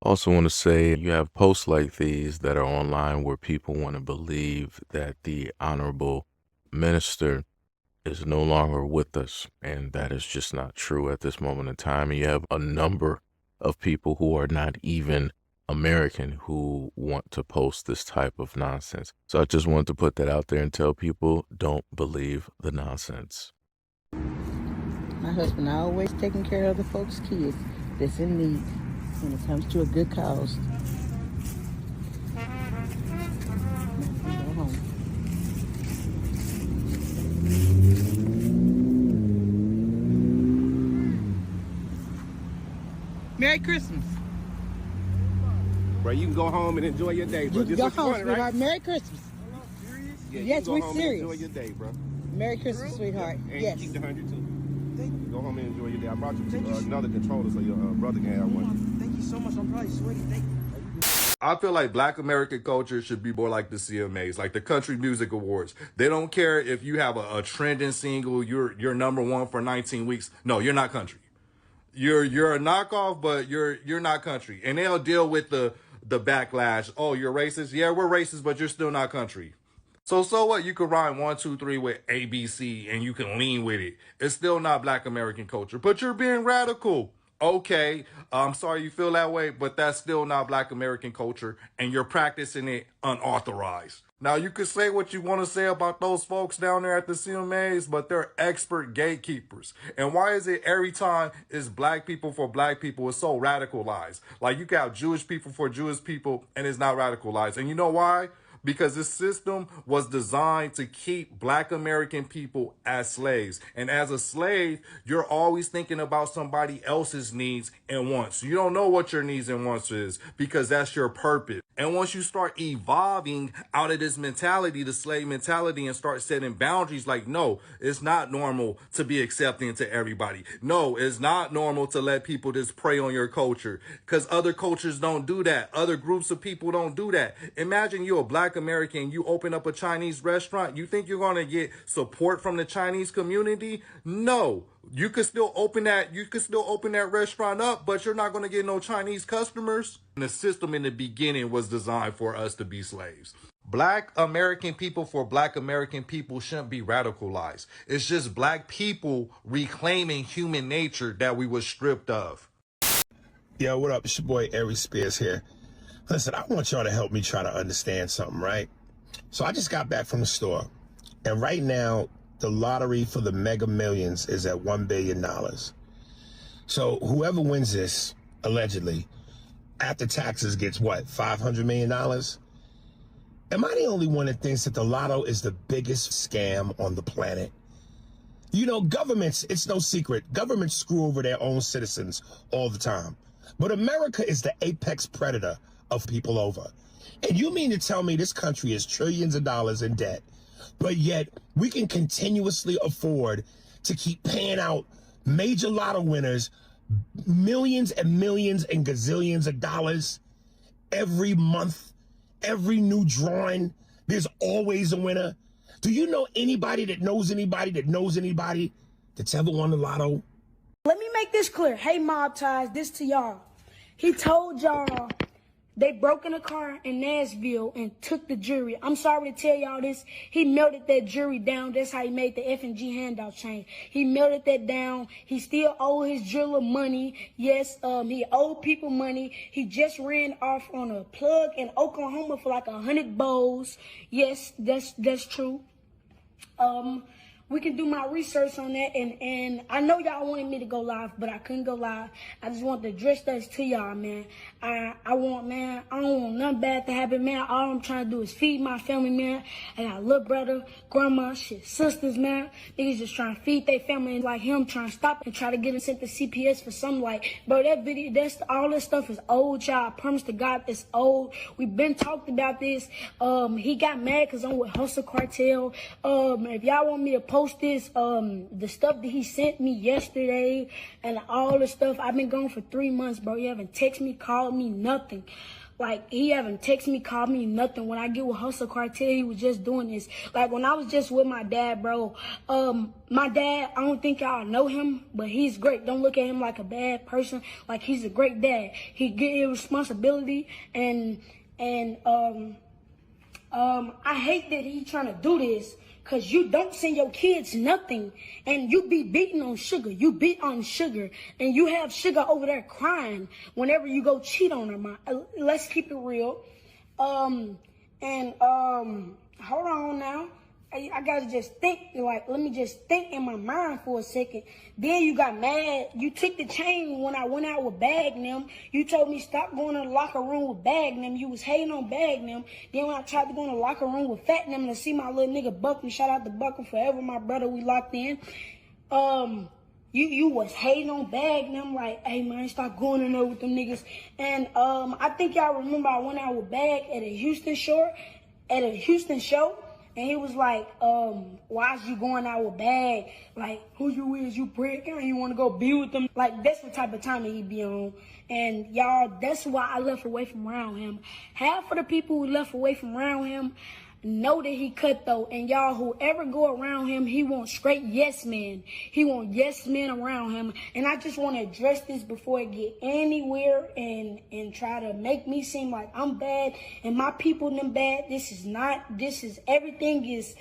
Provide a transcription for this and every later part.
Also want to say you have posts like these that are online where people want to believe that the honorable minister is no longer with us, and that is just not true at this moment in time. And you have a number of people who are not even American who want to post this type of nonsense. So I just wanted to put that out there and tell people, don't believe the nonsense. My husband always taking care of the folks' kids that's in need when it comes to a good cause. Go home. Merry Christmas. Bro, you can go home and enjoy your day, bro. You can go home, sweetheart. Right? Merry Christmas. Yeah, yes, we're serious. Enjoy your day, bro. Merry Christmas, sweetheart. And yes. You keep the 100 too. Go home and enjoy your day. I brought you another controller so your brother can have one. Thank you so much. I'm probably sweaty. Thank you. I feel like Black American culture should be more like the CMAs, like the Country Music Awards. They don't care if you have a trending single, you're number one for 19 weeks. No, you're not country. You're a knockoff, but you're not country. And they'll deal with the backlash. Oh, you're racist? Yeah, we're racist, but you're still not country. So what? You could rhyme 1, 2, 3 with ABC and you can lean with it. It's still not Black American culture, but you're being radical. Okay, I'm sorry you feel that way, but that's still not Black American culture and you're practicing it unauthorized. Now, you could say what you want to say about those folks down there at the CMAs, but they're expert gatekeepers. And why is it every time it's Black people for Black people, it's so radicalized? Like, you can have Jewish people for Jewish people, and it's not radicalized. And you know why? Because this system was designed to keep Black American people as slaves. And as a slave, you're always thinking about somebody else's needs and wants. You don't know what your needs and wants is because that's your purpose. And once you start evolving out of this mentality, the slave mentality, and start setting boundaries like, no, it's not normal to be accepting to everybody. No, it's not normal to let people just prey on your culture because other cultures don't do that. Other groups of people don't do that. Imagine you're a Black American, you open up a Chinese restaurant. You think you're going to get support from the Chinese community? No. You could still open that restaurant up, but you're not going to get no Chinese customers. And the system in the beginning was designed for us to be slaves. Black American people for Black American people shouldn't be radicalized. It's just Black people reclaiming human nature that we were stripped of. Yo, what up? It's your boy Aries Spears here. Listen, I want y'all to help me try to understand something, right? So I just got back from the store, and right now, the lottery for the Mega Millions is at $1 billion. So whoever wins this, allegedly, after taxes gets what, $500 million? Am I the only one that thinks that the lotto is the biggest scam on the planet? You know, governments, it's no secret, governments screw over their own citizens all the time. But America is the apex predator of people over. And you mean to tell me this country is trillions of dollars in debt, but yet we can continuously afford to keep paying out major lotto winners millions and millions and gazillions of dollars every month, every new drawing? There's always a winner. Do you know anybody that knows anybody that knows anybody that's ever won the lotto? Let me make this clear. Hey, Mob Ties, this to y'all. He told y'all they broke in a car in Nashville and took the jury. I'm sorry to tell y'all this. He melted that jury down. That's how he made the F&G handout change. He melted that down. He still owe his jeweler money. Yes, he owed people money. He just ran off on a plug in Oklahoma for like 100 bowls. Yes, that's true. We can do my research on that, and I know y'all wanted me to go live, but I couldn't go live. I just want to address that to y'all, man. I don't want nothing bad to happen, man. All I'm trying to do is feed my family, man. I got a little brother, grandma, sisters, man. Niggas just trying to feed their family, and like him trying to stop and try to get him sent to CPS for something. Like, bro, that video, all this stuff is old, y'all. I promise to God, it's old. We've been talked about this. He got mad because I'm with Hustle Cartel. If y'all want me to post this, the stuff that he sent me yesterday and all the stuff, I've been gone for 3 months, bro. You haven't texted me, called me, nothing. Like, he haven't texted me, called me, nothing. When I get with Hustle Cartel, he was just doing this. Like, when I was just with my dad, bro, my dad, I don't think y'all know him, but he's great. Don't look at him like a bad person. Like, he's a great dad. He get his responsibility, and I hate that he's trying to do this, because you don't send your kids nothing, and you be beating on Sugar. You beat on Sugar, and you have Sugar over there crying whenever you go cheat on her. Let's keep it real. Hold on now. I gotta just think, like, let me just think in my mind for a second. Then you got mad. You took the chain when I went out with Bag and them. You told me stop going to the locker room with Bag and them. You was hating on Bag and them. Then when I tried to go in the locker room with Fat and them to see my little nigga Buckley, shout out to Buckley forever, my brother, we locked in. You was hating on Bag and them, like, hey man, stop going in there with them niggas. And I think y'all remember I went out with Bag at a Houston show. And he was like, why is you going out with Bag? Like, who you is, you prick, and you want to go be with them? Like, that's the type of time that he be on. And y'all, that's why I left away from around him. Half of the people who left away from around him know that he cutthroat. And y'all, whoever go around him, he wants straight yes men. He want yes men around him. And I just want to address this before it get anywhere and try to make me seem like I'm bad and my people them bad. Everything is,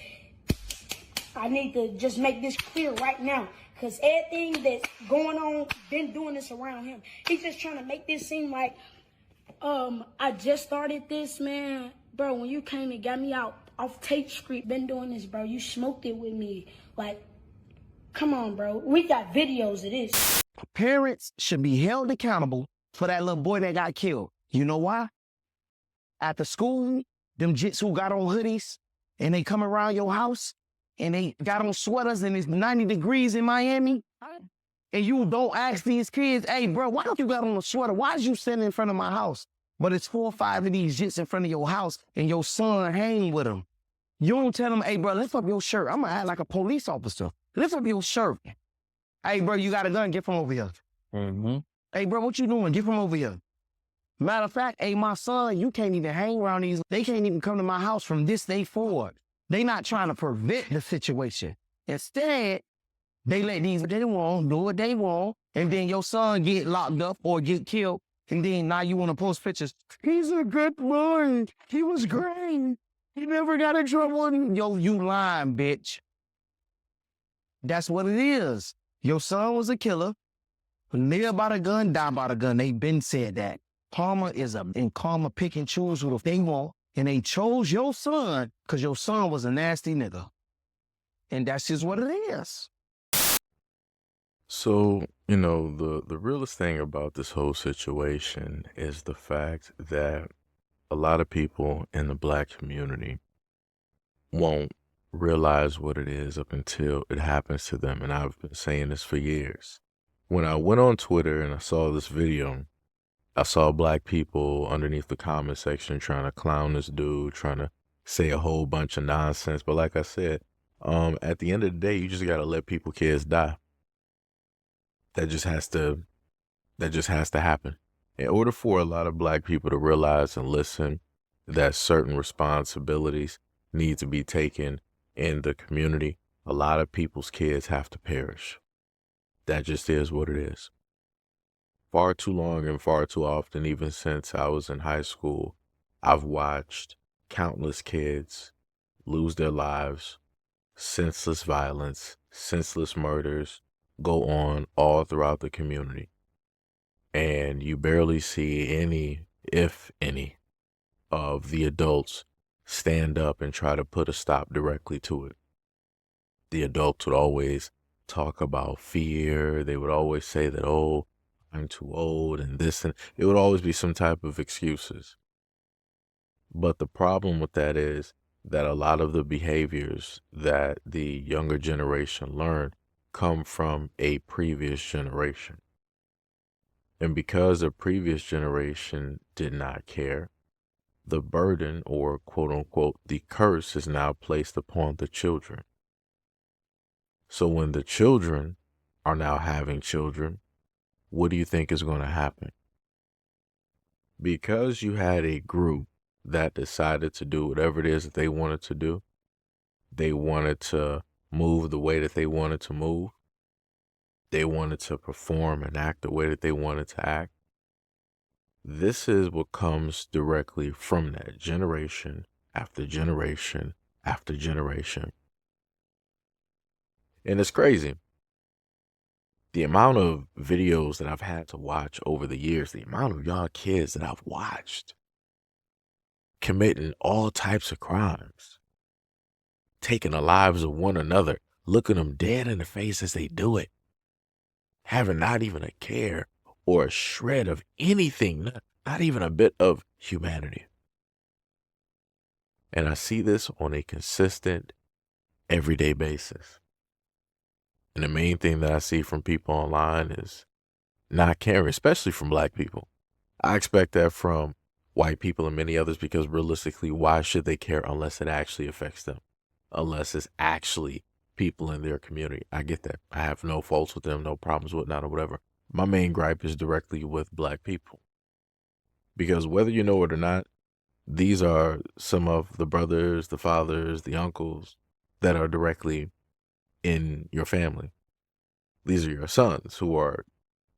I need to just make this clear right now. Because everything that's going on, been doing this around him. He's just trying to make this seem like, I just started this, man. Bro, when you came and got me out off Tate Street, been doing this, bro. You smoked it with me. Like, come on, bro. We got videos of this. Parents should be held accountable for that little boy that got killed. You know why? After school, them jits who got on hoodies and they come around your house and they got on sweaters and it's 90 degrees in Miami. And you don't ask these kids, hey, bro, why don't you got on a sweater? Why is you sitting in front of my house? But it's 4 or 5 of these jits in front of your house and your son hang with them. You don't tell them, hey, bro, lift up your shirt. I'm going to act like a police officer. Lift up your shirt. Hey, bro, you got a gun? Get from over here. Mm-hmm. Hey, bro, what you doing? Get from over here. Matter of fact, hey, my son, you can't even hang around these. They can't even come to my house from this day forward. They not trying to prevent the situation. Instead, they let these, they want, do what they want, and then your son get locked up or get killed. And then now you want to post pictures. He's a good boy. He was great. He never got in trouble. Yo, you lying, bitch. That's what it is. Your son was a killer. Live by the gun, die by the gun. They been said that. Karma and karma pick and choose who they want. And they chose your son because your son was a nasty nigga. And that's just what it is. So, you know, the realest thing about this whole situation is the fact that a lot of people in the Black community won't realize what it is up until it happens to them. And I've been saying this for years. When I went on Twitter and I saw this video, I saw Black people underneath the comment section trying to clown this dude, trying to say a whole bunch of nonsense. But like I said, at the end of the day, you just got to let kids die. That just has to happen. In order for a lot of Black people to realize and listen that certain responsibilities need to be taken in the community, a lot of people's kids have to perish. That just is what it is. Far too long and far too often, even since I was in high school, I've watched countless kids lose their lives, senseless violence, senseless murders, go on all throughout the community. And you barely see any, if any, of the adults stand up and try to put a stop directly to it. The adults would always talk about fear. They would always say that, oh, I'm too old and this, and it would always be some type of excuses. But the problem with that is that a lot of the behaviors that the younger generation learn come from a previous generation. And because a previous generation did not care, the burden, or quote unquote, the curse, is now placed upon the children. So when the children are now having children, what do you think is going to happen? because you had a group that decided to do whatever it is that they wanted to do, they wanted to move the way that they wanted to move, they wanted to perform and act the way that they wanted to act. This is what comes directly from that, generation after generation after generation. And it's crazy. The amount of videos that I've had to watch over the years, the amount of young kids that I've watched committing all types of crimes, taking the lives of one another, looking them dead in the face as they do it, having not even a care or a shred of anything, not even a bit of humanity. And I see this on a consistent, everyday basis. And the main thing that I see from people online is not caring, especially from Black people. I expect that from white people and many others, because realistically, why should they care unless it actually affects them? Unless it's actually people in their community. I get that. I have no faults with them, no problems with not or whatever. My main gripe is directly with Black people. Because whether you know it or not, these are some of the brothers, the fathers, the uncles that are directly in your family. These are your sons who are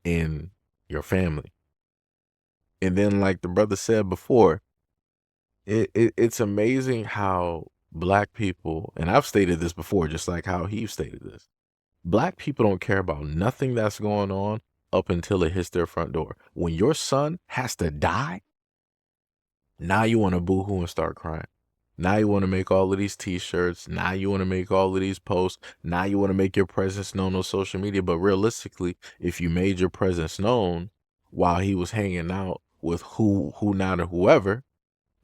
in your family. And then, like the brother said before, it's amazing how Black people, and I've stated this before, just like how he stated this, Black people don't care about nothing that's going on up until it hits their front door. When your son has to die, now you want to boo-hoo and start crying. Now you want to make all of these t-shirts. Now you want to make all of these posts. Now you want to make your presence known on social media. But realistically, if you made your presence known while he was hanging out with who not or whoever,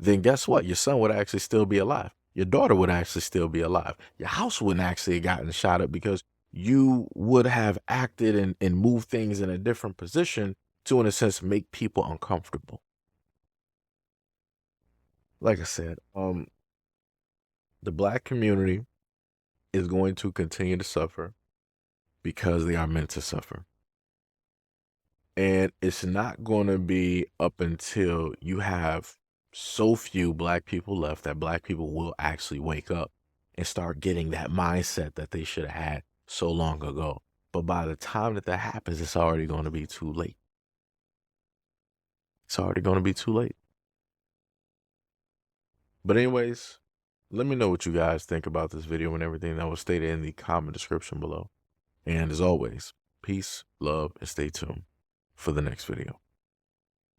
then guess what? Your son would actually still be alive. Your daughter would actually still be alive. Your house wouldn't actually have gotten shot up because you would have acted and moved things in a different position to, in a sense, make people uncomfortable. Like I said, the Black community is going to continue to suffer because they are meant to suffer. And it's not going to be up until you have so few Black people left that Black people will actually wake up and start getting that mindset that they should have had so long ago. But by the time that happens, it's already going to be too late. It's already going to be too late. But anyways, let me know what you guys think about this video and everything that was stated in the comment description below. And as always, peace, love, and stay tuned for the next video.